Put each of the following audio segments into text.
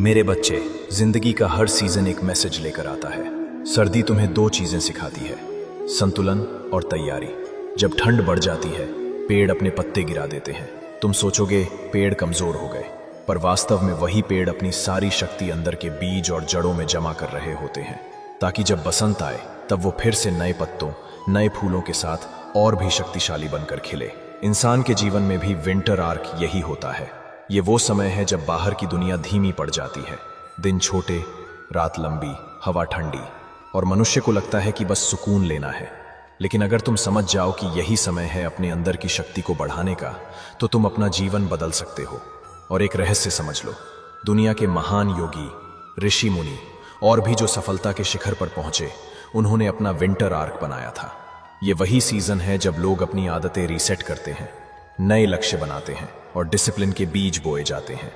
मेरे बच्चे, जिंदगी का हर सीजन एक मैसेज लेकर आता है। सर्दी तुम्हें दो चीजें सिखाती है, संतुलन और तैयारी। जब ठंड बढ़ जाती है, पेड़ अपने पत्ते गिरा देते हैं। तुम सोचोगे पेड़ कमजोर हो गए, पर वास्तव में वही पेड़ अपनी सारी शक्ति अंदर के बीज और जड़ों में जमा कर रहे होते हैं, ताकि जब बसंत आए तब वो फिर से नए पत्तों, नए फूलों के साथ और भी शक्तिशाली बनकर खिले। इंसान के जीवन में भी विंटर आर्क यही होता है। ये वो समय है जब बाहर की दुनिया धीमी पड़ जाती है, दिन छोटे, रात लंबी, हवा ठंडी, और मनुष्य को लगता है कि बस सुकून लेना है। लेकिन अगर तुम समझ जाओ कि यही समय है अपने अंदर की शक्ति को बढ़ाने का, तो तुम अपना जीवन बदल सकते हो। और एक रहस्य समझ लो, दुनिया के महान योगी, ऋषि मुनि और भी जो सफलता के शिखर पर पहुंचे, उन्होंने अपना विंटर आर्क बनाया था। ये वही सीजन है जब लोग अपनी आदतें रीसेट करते हैं, नए लक्ष्य बनाते हैं और डिसिप्लिन के बीज बोए जाते हैं।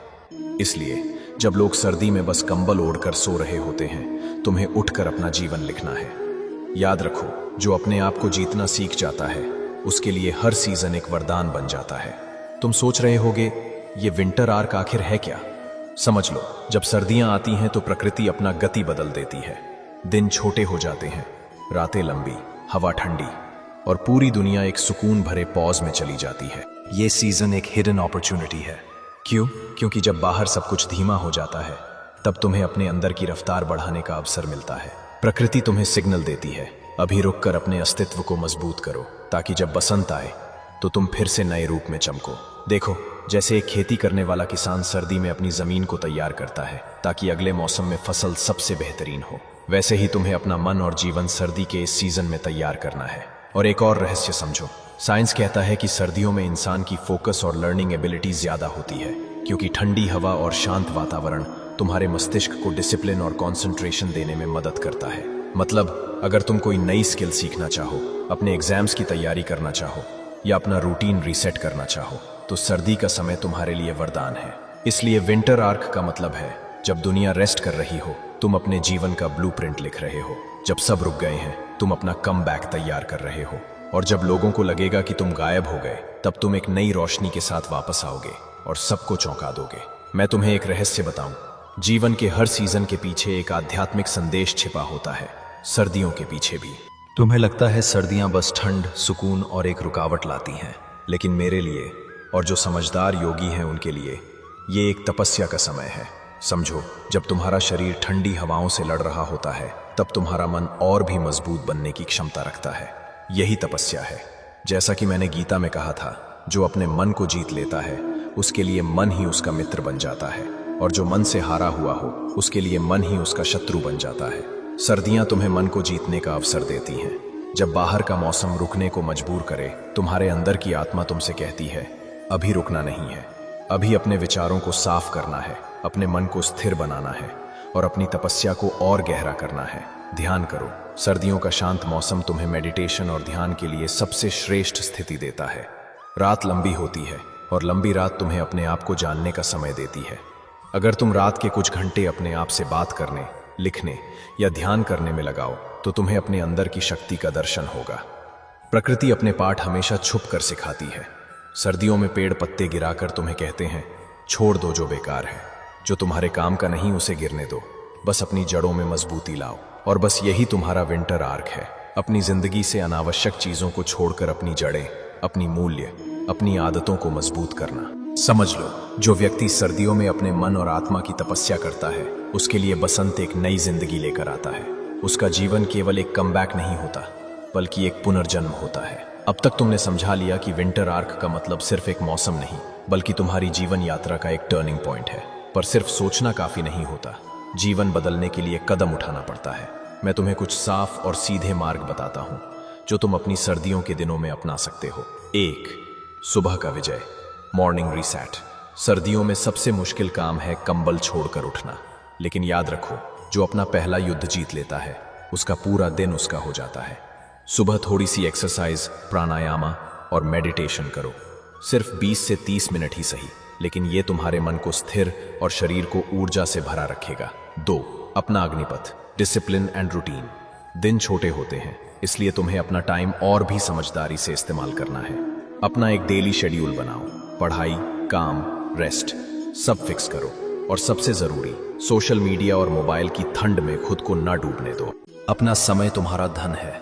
इसलिए जब लोग सर्दी में बस कंबल ओढ़कर सो रहे होते हैं, तुम्हें उठकर अपना जीवन लिखना है। याद रखो, जो अपने आप को जीतना सीख जाता है, उसके लिए हर सीजन एक वरदान बन जाता है। तुम सोच रहे होगे, ये विंटर आर्क आखिर है क्या? समझ लो, जब सर्दियां आती हैं तो प्रकृति अपना गति बदल देती है। दिन छोटे हो जाते हैं, रातें लंबी, हवा ठंडी, और पूरी दुनिया एक सुकून भरे पॉज में चली जाती है। ये सीजन एक हिडन अपॉर्चुनिटी है। क्यों? क्योंकि जब बाहर सब कुछ धीमा हो जाता है, तब तुम्हें अपने अंदर की रफ्तार बढ़ाने का अवसर मिलता है। प्रकृति तुम्हें सिग्नल देती है, अभी रुक कर अपने अस्तित्व को मजबूत करो, ताकि जब बसंत आए तो तुम फिर से नए रूप में चमको। देखो, जैसे एक खेती करने वाला किसान सर्दी में अपनी जमीन को तैयार करता है ताकि अगले मौसम में फसल सबसे बेहतरीन हो, वैसे ही तुम्हें अपना मन और जीवन सर्दी के इस सीजन में तैयार करना है। और एक और रहस्य समझो, साइंस कहता है कि सर्दियों में इंसान की फोकस और लर्निंग एबिलिटी ज्यादा होती है, क्योंकि ठंडी हवा और शांत वातावरण तुम्हारे मस्तिष्क को डिसिप्लिन और कंसंट्रेशन देने में मदद करता है। मतलब, अगर तुम कोई नई स्किल सीखना चाहो, अपने एग्जाम्स की तैयारी करना चाहो या अपना रूटीन रीसेट करना चाहो, तो सर्दी का समय तुम्हारे लिए वरदान है। इसलिए विंटर आर्क का मतलब है, जब दुनिया रेस्ट कर रही हो, तुम अपने जीवन का ब्लूप्रिंट लिख रहे हो। जब सब रुक गए हैं, तुम अपना कमबैक तैयार कर रहे हो। और जब लोगों को लगेगा कि तुम गायब हो गए, तब तुम एक नई रोशनी के साथ वापस आओगे और सबको चौंका दोगे। मैं तुम्हें एक रहस्य बताऊं, जीवन के हर सीजन के पीछे एक आध्यात्मिक संदेश छिपा होता है, सर्दियों के पीछे भी। तुम्हें लगता है सर्दियां बस ठंड, सुकून और एक रुकावट लाती हैं, लेकिन मेरे लिए और जो समझदार योगी हैं उनके लिए ये एक तपस्या का समय है। समझो, जब तुम्हारा शरीर ठंडी हवाओं से लड़ रहा होता है, तब तुम्हारा मन और भी मजबूत बनने की क्षमता रखता है। यही तपस्या है। जैसा कि मैंने गीता में कहा था, जो अपने मन को जीत लेता है, उसके लिए मन ही उसका मित्र बन जाता है, और जो मन से हारा हुआ हो, उसके लिए मन ही उसका शत्रु बन जाता है। सर्दियां तुम्हें मन को जीतने का अवसर देती हैं। जब बाहर का मौसम रुकने को मजबूर करे, तुम्हारे अंदर की आत्मा तुमसे कहती है, अभी रुकना नहीं है, अभी अपने विचारों को साफ करना है, अपने मन को स्थिर बनाना है और अपनी तपस्या को और गहरा करना है। ध्यान करो, सर्दियों का शांत मौसम तुम्हें मेडिटेशन और ध्यान के लिए सबसे श्रेष्ठ स्थिति देता है। रात लंबी होती है और लंबी रात तुम्हें अपने आप को जानने का समय देती है। अगर तुम रात के कुछ घंटे अपने आप से बात करने, लिखने या ध्यान करने में लगाओ, तो तुम्हें अपने अंदर की शक्ति का दर्शन होगा। प्रकृति अपने पाठ हमेशा छुप कर सिखाती है। सर्दियों में पेड़ पत्ते गिराकर तुम्हें कहते हैं, छोड़ दो जो बेकार है, जो तुम्हारे काम का नहीं उसे गिरने दो, बस अपनी जड़ों में मजबूती लाओ। और बस यही तुम्हारा विंटर आर्क है, अपनी जिंदगी से अनावश्यक चीजों को छोड़कर अपनी जड़ें, अपनी मूल्य, अपनी आदतों को मजबूत करना। समझ लो, जो व्यक्ति सर्दियों में अपने मन और आत्मा की तपस्या करता है, उसके लिए बसंत एक नई जिंदगी लेकर आता है। उसका जीवन केवल एक कमबैक नहीं होता, बल्कि एक पुनर्जन्म होता है। अब तक तुमने समझा लिया कि विंटर आर्क का मतलब सिर्फ एक मौसम नहीं, बल्कि तुम्हारी जीवन यात्रा का एक टर्निंग पॉइंट है। पर सिर्फ सोचना काफी नहीं होता, जीवन बदलने के लिए कदम उठाना पड़ता है। मैं तुम्हें कुछ साफ और सीधे मार्ग बताता हूं, जो तुम अपनी सर्दियों के दिनों में अपना सकते हो। 1. सुबह का विजय, मॉर्निंग रीसेट। सर्दियों में सबसे मुश्किल काम है कंबल छोड़कर उठना, लेकिन याद रखो, जो अपना पहला युद्ध जीत लेता है, उसका पूरा दिन उसका हो जाता है। सुबह थोड़ी सी एक्सरसाइज, प्राणायामा और मेडिटेशन करो, सिर्फ 20 से 30 मिनट ही सही, लेकिन ये तुम्हारे मन को स्थिर और शरीर को ऊर्जा से भरा रखेगा। 2. अपना अग्निपथ, डिसिप्लिन एंड रूटीन। दिन छोटे होते हैं, इसलिए तुम्हें अपना टाइम और भी समझदारी से इस्तेमाल करना है। अपना एक डेली शेड्यूल बनाओ, पढ़ाई, काम, रेस्ट सब फिक्स करो। और सबसे जरूरी, सोशल मीडिया और मोबाइल की ठंड में खुद को ना डूबने दो। अपना समय तुम्हारा धन है,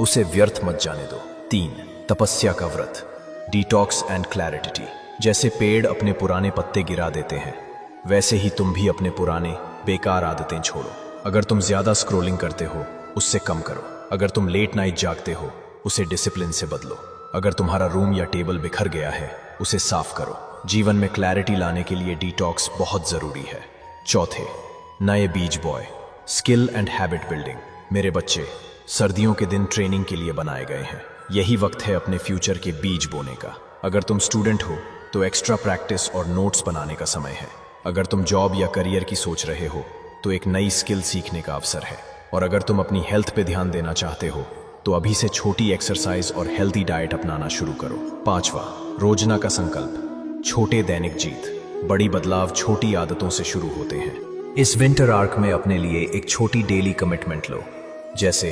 उसे व्यर्थ मत जाने दो। 3. तपस्या का व्रत, डिटॉक्स एंड क्लैरिटी। जैसे पेड़ अपने पुराने पत्ते गिरा देते हैं, वैसे ही तुम भी अपने पुराने बेकार आदतें छोड़ो। अगर तुम ज्यादा स्क्रोलिंग करते हो, उससे कम करो। अगर तुम लेट नाइट जागते हो, उसे डिसिप्लिन से बदलो। अगर तुम्हारा रूम या टेबल बिखर गया है, उसे साफ करो। जीवन में क्लैरिटी लाने के लिए डिटॉक्स बहुत जरूरी है। 4. नए बीज boy, skill and habit building. मेरे बच्चे, सर्दियों के दिन ट्रेनिंग के लिए बनाए गए हैं। यही वक्त है अपने फ्यूचर के बीज बोने का। अगर तुम स्टूडेंट हो तो एक्स्ट्रा प्रैक्टिस और नोट्स बनाने का समय है। अगर तुम जॉब या करियर की सोच रहे हो तो एक नई स्किल सीखने का अवसर है। और अगर तुम अपनी हेल्थ पे ध्यान देना चाहते हो तो अभी से छोटी एक्सरसाइज और हेल्दी डाइट अपनाना शुरू करो। 5वां, रोजना का संकल्प, छोटे दैनिक जीत। बड़ी बदलाव छोटी आदतों से शुरू होते हैं। इस विंटर आर्क में अपने लिए एक छोटी डेली कमिटमेंट लो, जैसे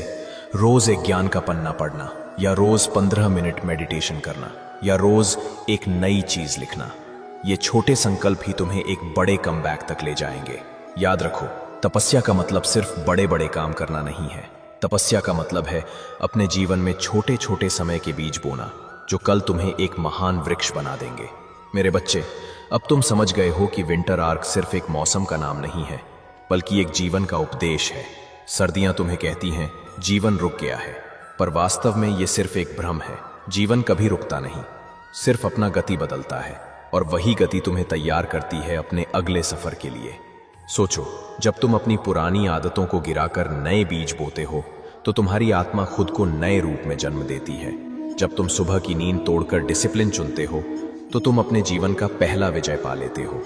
रोज एक ज्ञान का पन्ना पढ़ना, या रोज 15 मिनट मेडिटेशन करना, या रोज एक नई चीज लिखना। ये छोटे संकल्प ही तुम्हें एक बड़े कमबैक तक ले जाएंगे। याद रखो, तपस्या का मतलब सिर्फ बड़े बड़े काम करना नहीं है। तपस्या का मतलब है अपने जीवन में छोटे छोटे समय के बीज बोना, जो कल तुम्हें एक महान वृक्ष बना देंगे। मेरे बच्चे, अब तुम समझ गए हो कि विंटर आर्क सिर्फ एक मौसम का नाम नहीं है, बल्कि एक जीवन का उपदेश है। सर्दियां तुम्हें कहती हैं जीवन रुक गया है, पर वास्तव में ये सिर्फ एक भ्रम है। जीवन कभी रुकता नहीं, सिर्फ अपना गति बदलता है, और वही गति तुम्हें तैयार करती है अपने अगले सफर के लिए। सोचो, जब तुम अपनी पुरानी आदतों को गिराकर नए बीज बोते हो तो तुम्हारी आत्मा खुद को नए रूप में जन्म देती है। जब तुम सुबह की नींद तोड़कर डिसिप्लिन चुनते हो तो तुम अपने जीवन का पहला विजय पा लेते हो।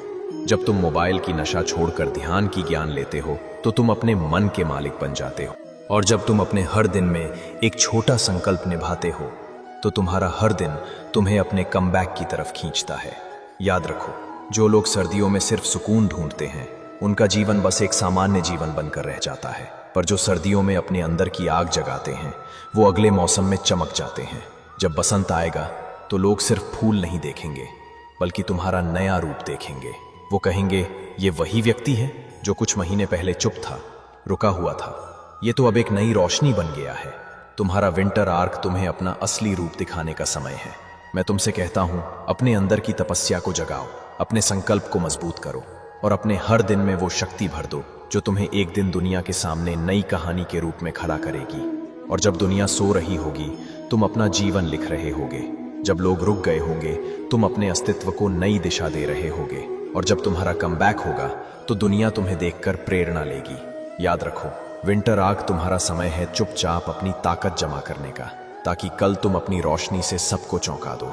जब तुम मोबाइल की नशा छोड़कर ध्यान की ज्ञान लेते हो तो तुम अपने मन के मालिक बन जाते हो। और जब तुम अपने हर दिन में एक छोटा संकल्प निभाते हो तो तुम्हारा हर दिन तुम्हें अपने कमबैक की तरफ खींचता है। याद रखो, जो लोग सर्दियों में सिर्फ सुकून ढूंढते हैं, उनका जीवन बस एक सामान्य जीवन बनकर रह जाता है। पर जो सर्दियों में अपने अंदर की आग जगाते हैं, वो अगले मौसम में चमक जाते हैं। जब बसंत आएगा तो लोग सिर्फ फूल नहीं देखेंगे, बल्कि तुम्हारा नया रूप देखेंगे। वो कहेंगे, ये वही व्यक्ति है जो कुछ महीने पहले चुप था, रुका हुआ था। ये तो अब एक नई रोशनी बन गया है। तुम्हारा विंटर आर्क तुम्हें अपना असली रूप दिखाने का समय है। मैं तुमसे कहता हूं, अपने अंदर की तपस्या को जगाओ, अपने संकल्प को मजबूत करो, और अपने हर दिन में वो शक्ति भर दो जो तुम्हें एक दिन दुनिया के सामने नई कहानी के रूप में खड़ा करेगी। और जब दुनिया सो रही होगी, तुम अपना जीवन लिख रहे होगे। जब लोग रुक गए होंगे, तुम अपने अस्तित्व को नई दिशा दे रहे होगे। और जब तुम्हारा कमबैक होगा तो दुनिया तुम्हें देखकर प्रेरणा लेगी। याद रखो, विंटर आर्क तुम्हारा समय है चुपचाप अपनी ताकत जमा करने का, ताकि कल तुम अपनी रोशनी से सबको चौंका दो।